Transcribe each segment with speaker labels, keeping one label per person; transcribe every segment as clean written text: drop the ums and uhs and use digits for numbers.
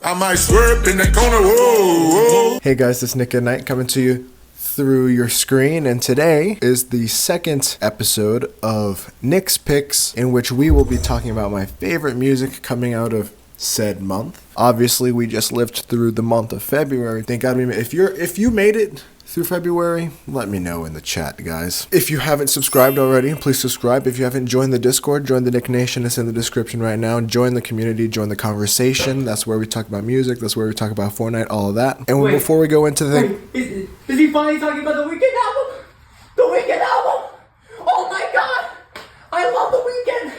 Speaker 1: I might swerve in that corner, whoa, whoa.
Speaker 2: Hey guys, this is Nick at Night coming to you through your screen, and today is the second episode of Nick's Picks, in which we will be talking about my favorite music coming out of said month. Obviously, we just lived through the month of February. Thank God if you made it through February, let me know in the chat, guys. If you haven't subscribed already, please subscribe. If you haven't joined the Discord, join the Nick Nation. It's in the description right now. Join the community, join the conversation. That's where we talk about music. That's where we talk about Fortnite, all of that. And before we go into the
Speaker 3: is he finally talking about the Weeknd album? The Weeknd album! Oh my God! I love the Weeknd!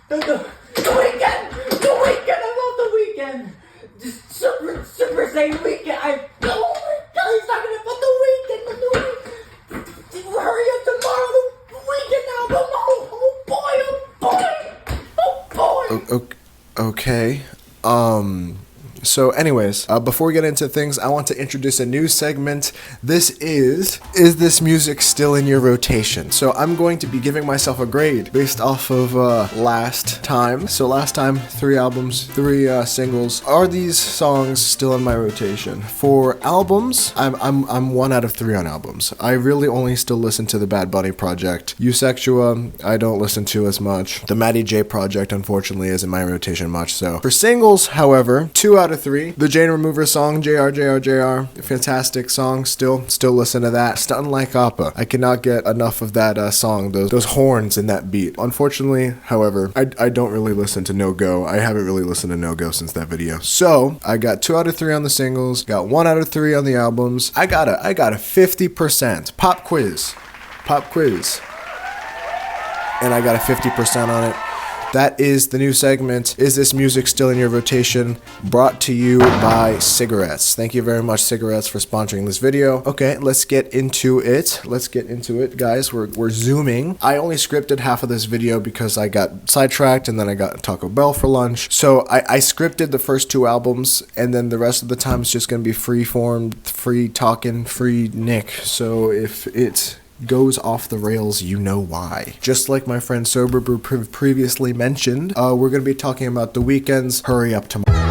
Speaker 3: The Weeknd! The Weeknd! I love the Weeknd! Just super saiyan Weeknd! Oh my God! He's talking about the Weeknd! Hurry up tomorrow! The Weeknd album! Oh boy!
Speaker 2: Okay. So anyways, before we get into things, I want to introduce a new segment. This is this music still in your rotation? So I'm going to be giving myself a grade based off of last time. So last time, 3 albums, 3 singles. Are these songs still in my rotation? For albums, I'm 1 out of 3 on albums. I really only still listen to the Bad Bunny project. Eusexua, I don't listen to as much. The Matty J project, unfortunately, isn't in my rotation much. So for singles, however, 2 out of 3. The Jane Remover song, JR, fantastic song. Still listen to that. Stuntin' Like Appa. I cannot get enough of that song. Those horns in that beat. Unfortunately, however, I don't really listen to No Go. I haven't really listened to No Go since that video. So I got 2 out of 3 on the singles. Got 1 out of 3 on the albums. I got a 50% pop quiz, and I got a 50% on it. That is the new segment, Is This Music Still in Your Rotation? Brought to you by Cigarettes. Thank you very much, Cigarettes, for sponsoring this video. Okay, let's get into it. Guys. We're zooming. I only scripted half of this video because I got sidetracked and then I got Taco Bell for lunch. So I scripted the first 2 albums, and then the rest of the time is just going to be free form, free talking, free Nick. So if it goes off the rails, you know why. Just like my friend Sober Brew previously mentioned, we're going to be talking about The Weeknd's Hurry Up Tomorrow.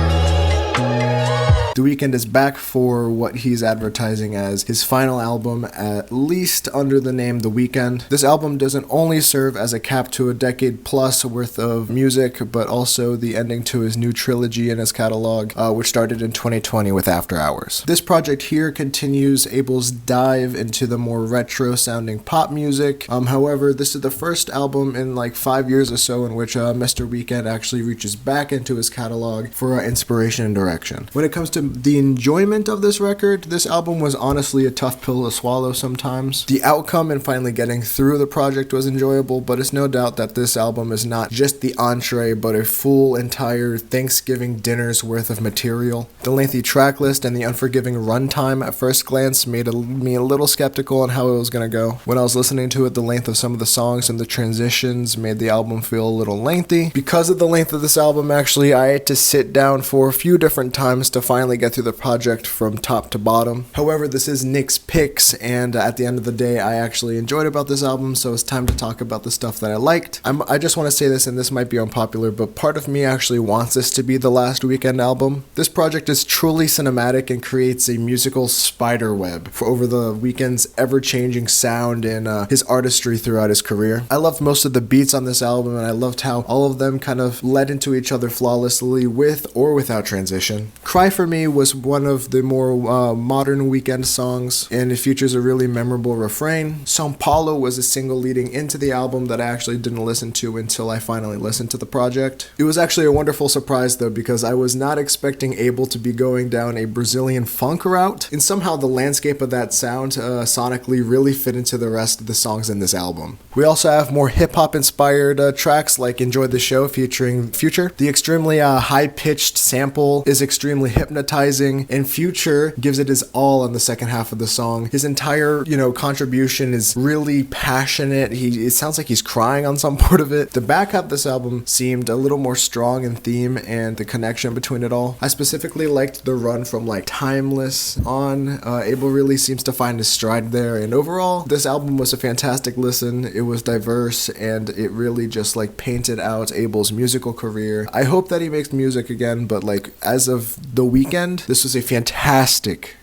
Speaker 2: The Weeknd is back for what he's advertising as his final album, at least under the name The Weeknd. This album doesn't only serve as a cap to a decade plus worth of music, but also the ending to his new trilogy in his catalog, which started in 2020 with After Hours. This project here continues Abel's dive into the more retro-sounding pop music. However, this is the first album in like 5 years or so in which Mr. Weeknd actually reaches back into his catalog for inspiration and direction. When it comes to the enjoyment of this record, this album was honestly a tough pill to swallow sometimes. The outcome and finally getting through the project was enjoyable, but it's no doubt that this album is not just the entree, but a full entire Thanksgiving dinner's worth of material. The lengthy track list and the unforgiving runtime at first glance made me a little skeptical on how it was gonna go. When I was listening to it, the length of some of the songs and the transitions made the album feel a little lengthy. Because of the length of this album, actually, I had to sit down for a few different times to finally get through the project from top to bottom. However, this is Nick's Picks, and at the end of the day, I actually enjoyed about this album, so it's time to talk about the stuff that I liked. I just want to say this, and this might be unpopular, but part of me actually wants this to be the last Weeknd album. This project is truly cinematic and creates a musical spider web for over the Weeknd's ever-changing sound and his artistry throughout his career. I loved most of the beats on this album, and I loved how all of them kind of led into each other flawlessly with or without transition. Cry For Me was one of the more modern Weeknd songs, and it features a really memorable refrain. São Paulo was a single leading into the album that I actually didn't listen to until I finally listened to the project. It was actually a wonderful surprise though, because I was not expecting Abel to be going down a Brazilian funk route, and somehow the landscape of that sound sonically really fit into the rest of the songs in this album. We also have more hip-hop inspired tracks like Enjoy the Show featuring Future. The extremely high-pitched sample is extremely hypnotizing hypnotizing, and Future gives it his all on the second half of the song. His entire, contribution is really passionate. It sounds like he's crying on some part of it. The back half of this album seemed a little more strong in theme and the connection between it all. I specifically liked the run from like Timeless on. Abel really seems to find his stride there, and overall, this album was a fantastic listen. It was diverse, and it really just like painted out Abel's musical career. I hope that he makes music again, but like as of The Weeknd, this was a fantastic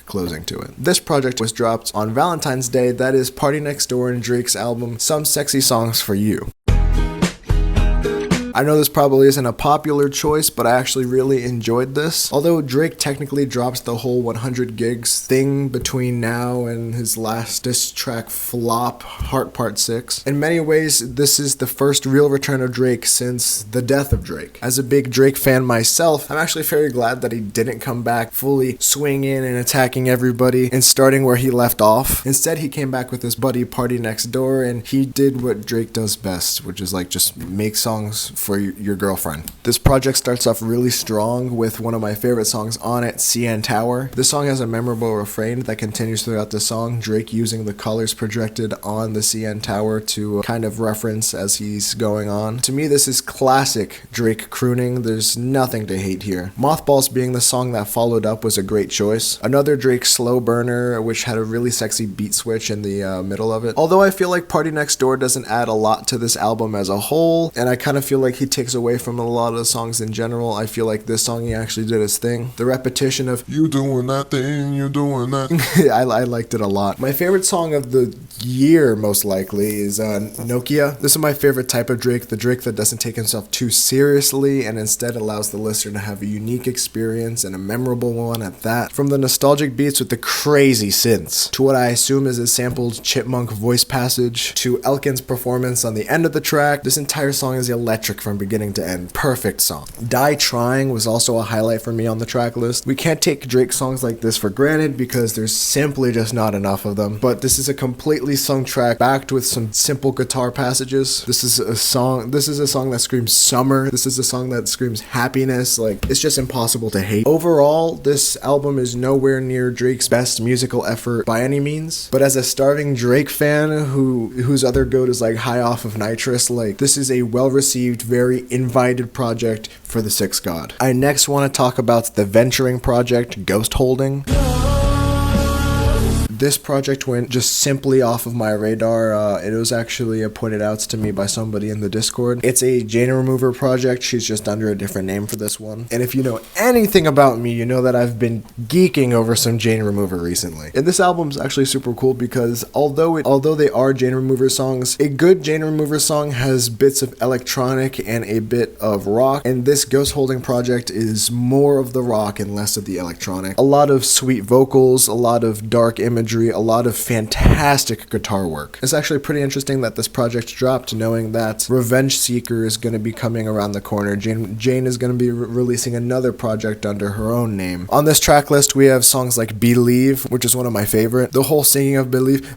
Speaker 2: closing to it. This project was dropped on Valentine's Day. That is PARTYNEXTDOOR and Drake's album, Some Sexy Songs for You. I know this probably isn't a popular choice, but I actually really enjoyed this. Although Drake technically dropped the whole 100 gigs thing between now and his last diss track flop, Heart Part 6. In many ways, this is the first real return of Drake since the death of Drake. As a big Drake fan myself, I'm actually very glad that he didn't come back fully swinging and attacking everybody and starting where he left off. Instead, he came back with his buddy PARTYNEXTDOOR, and he did what Drake does best, which is like just make songs for your girlfriend. This project starts off really strong with one of my favorite songs on it, CN Tower. This song has a memorable refrain that continues throughout the song, Drake using the colors projected on the CN Tower to kind of reference as he's going on. To me, this is classic Drake crooning. There's nothing to hate here. Mothballs being the song that followed up was a great choice. Another Drake slow burner, which had a really sexy beat switch in the middle of it. Although I feel like PARTYNEXTDOOR doesn't add a lot to this album as a whole, and I kind of feel like he takes away from a lot of the songs in general. I feel like this song he actually did his thing. The repetition of
Speaker 1: You doing that thing, you doing that.
Speaker 2: I liked it a lot. My favorite song of the year, most likely, is Nokia. This is my favorite type of Drake, the Drake that doesn't take himself too seriously and instead allows the listener to have a unique experience and a memorable one at that. From the nostalgic beats with the crazy synths, to what I assume is a sampled chipmunk voice passage, to Elkin's performance on the end of the track, this entire song is electric from beginning to end. Perfect song. Die Trying was also a highlight for me on the track list. We can't take Drake songs like this for granted because there's simply just not enough of them, but this is a completely sung track backed with some simple guitar passages. This is a song that screams summer. This is a song that screams happiness. Like, it's just impossible to hate. Overall, this album is nowhere near Drake's best musical effort by any means, but as a starving Drake fan whose other goat is like high off of nitrous, like, this is a well-received, very invited project for the Sixth God. I next want to talk about the venturing project, Ghostholding. This project went just simply off of my radar. It was actually pointed out to me by somebody in the Discord. It's a Jane Remover project. She's just under a different name for this one. And if you know anything about me, you know that I've been geeking over some Jane Remover recently. And this album's actually super cool because although they are Jane Remover songs, a good Jane Remover song has bits of electronic and a bit of rock. And this Ghostholding project is more of the rock and less of the electronic. A lot of sweet vocals, a lot of dark imagery, a lot of fantastic guitar work. It's actually pretty interesting that this project dropped, knowing that Revenge Seeker is going to be coming around the corner. Jane is going to be releasing another project under her own name. On this track list, we have songs like Believe, which is one of my favorite. The whole singing of Believe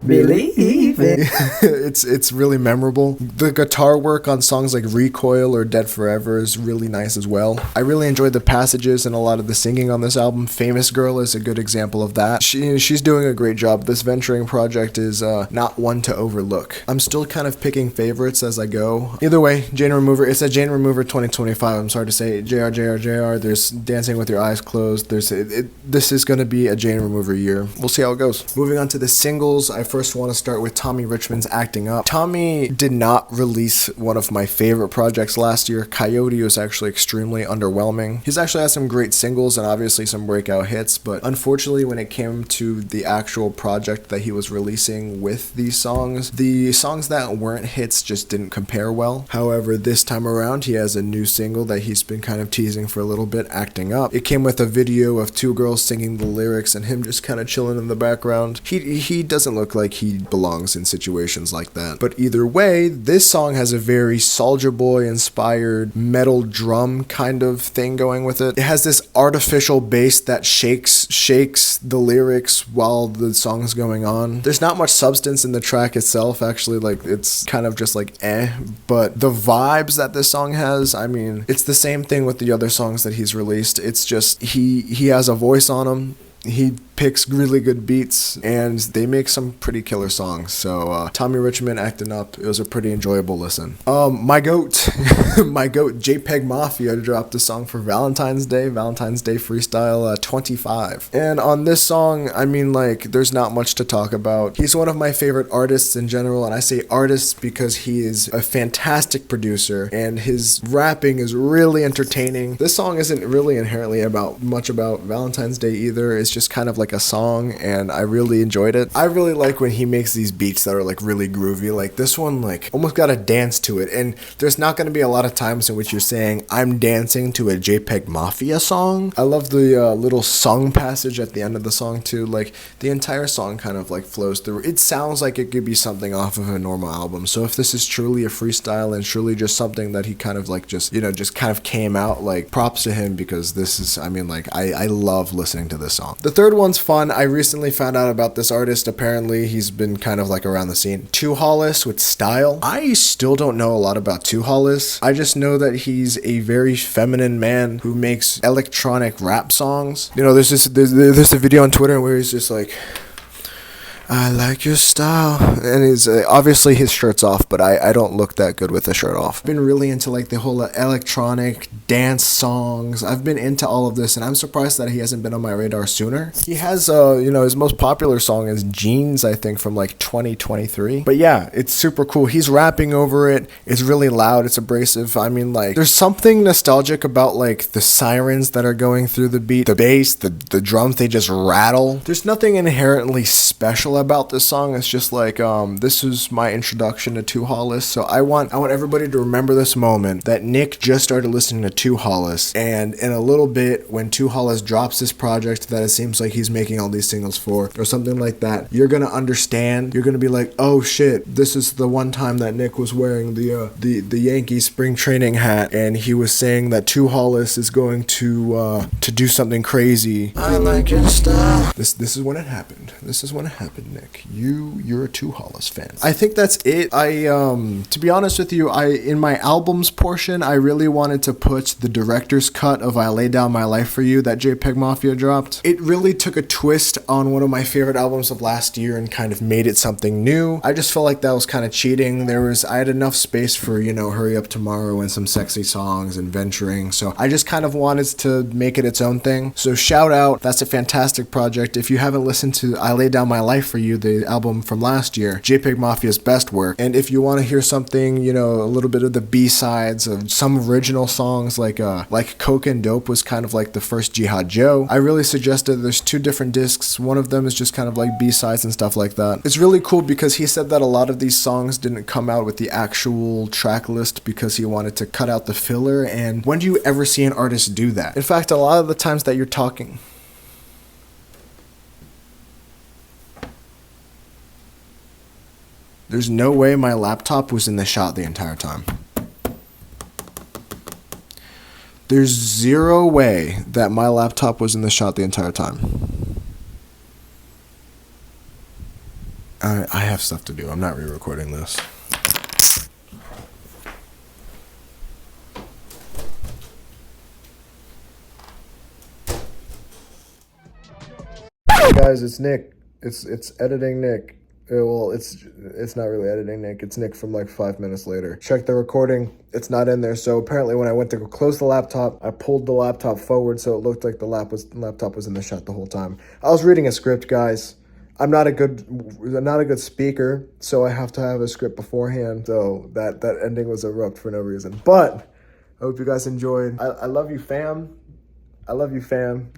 Speaker 2: it's really memorable. The guitar work on songs like Recoil or Dead Forever is really nice as well. I really enjoyed the passages and a lot of the singing on this album. Famous Girl is a good example of that. She's doing a great job. This venturing project is not one to overlook. I'm still kind of picking favorites as I go. Either way, Jane Remover, it's a Jane Remover 2025. I'm sorry to say, JR. There's Dancing with Your Eyes Closed. This is going to be a Jane Remover year. We'll see how it goes. Moving on to the singles, I first want to start with Tommy Richman's Acting Up. Tommy did not release one of my favorite projects last year. Coyote was actually extremely underwhelming. He's actually had some great singles and obviously some breakout hits, but unfortunately when it came to the actual project that he was releasing with these songs, the songs that weren't hits just didn't compare well. However, this time around he has a new single that he's been kind of teasing for a little bit, Acting Up. It came with a video of two girls singing the lyrics and him just kind of chilling in the background. He doesn't look like he belongs in situations like that. But either way, this song has a very Soulja Boy inspired metal drum kind of thing going with it. It has this artificial bass that shakes the lyrics while the song's going on. There's not much substance in the track itself, actually. Like, it's kind of just like but the vibes that this song has, I mean, it's the same thing with the other songs that he's released. It's just he has a voice on him. He picks really good beats, and they make some pretty killer songs. So Tommy Richman, Actin Up, it was a pretty enjoyable listen. My goat JPEGMAFIA dropped a song for Valentine's Day Freestyle 25. And on this song, I mean, like, there's not much to talk about. He's one of my favorite artists in general, and I say artists because he is a fantastic producer, and his rapping is really entertaining. This song isn't really inherently much about Valentine's Day either. It's just kind of like a song, and I really enjoyed it. I really like when he makes these beats that are like really groovy. Like this one, like almost got a dance to it, and there's not going to be a lot of times in which you're saying I'm dancing to a JPEGMAFIA song. I love the little song passage at the end of the song too. Like the entire song kind of like flows through. It sounds like it could be something off of a normal album. So if this is truly a freestyle and truly just something that he kind of like just kind of came out, like props to him, because this is, I mean, like I love listening to this song. The third one's fun. I recently found out about this artist. Apparently he's been kind of like around the scene. Two Hollis with Style. I still don't know a lot about Two Hollis. I just know that he's a very feminine man who makes electronic rap songs. You know, there's a video on Twitter where he's just like, I like your style, and he's obviously his shirt's off, but I don't look that good with the shirt off. I've been really into like the whole electronic dance songs. I've been into all of this, and I'm surprised that he hasn't been on my radar sooner. He has his most popular song is Jeans, I think, from like 2023. But yeah, it's super cool. He's rapping over it. It's really loud. It's abrasive. I mean, like, there's something nostalgic about like the sirens that are going through the beat, the bass, the drums, they just rattle. There's nothing inherently special about this song. It's just like this is my introduction to Two Hollis. So I want everybody to remember this moment that Nick just started listening to Two Hollis, and in a little bit when Two Hollis drops this project that it seems like he's making all these singles for or something like that, you're gonna understand. You're gonna be like, oh shit, this is the one time that Nick was wearing the Yankees spring training hat, and he was saying that Two Hollis is going to do something crazy. I like your style. This is when it happened. This is when it happened, Nick. You're a Two Hollis fan. I think that's it. To be honest with you, in my albums portion, I really wanted to put the director's cut of I Lay Down My Life For You that JPEGMAFIA dropped. It really took a twist on one of my favorite albums of last year and kind of made it something new. I just felt like that was kind of cheating. I had enough space for, Hurry Up Tomorrow and some sexy songs and Venturing, so I just kind of wanted to make it its own thing. So shout out, that's a fantastic project. If you haven't listened to I Lay Down My Life For You, the album from last year, JPEGMAFIA's best work, and if you want to hear something, a little bit of the B-sides of some original songs, like Coke and Dope was kind of like the first Jihad Joe, I really suggested there's 2 different discs. One of them is just kind of like B-sides and stuff like that. It's really cool because he said that a lot of these songs didn't come out with the actual track list because he wanted to cut out the filler, and when do you ever see an artist do that? In fact, a lot of the times that you're talking, there's no way my laptop was in the shot the entire time. There's zero way that my laptop was in the shot the entire time. I have stuff to do. I'm not re-recording this. Hey guys, it's Nick. It's editing Nick. Well, it's not really editing Nick. It's Nick from like 5 minutes later. Check the recording. It's not in there. So apparently when I went to go close the laptop, I pulled the laptop forward so it looked like the laptop was in the shot the whole time. I was reading a script, guys. I'm not a good speaker, so I have to have a script beforehand. So that ending was abrupt for no reason. But I hope you guys enjoyed. I love you, fam. I love you, fam.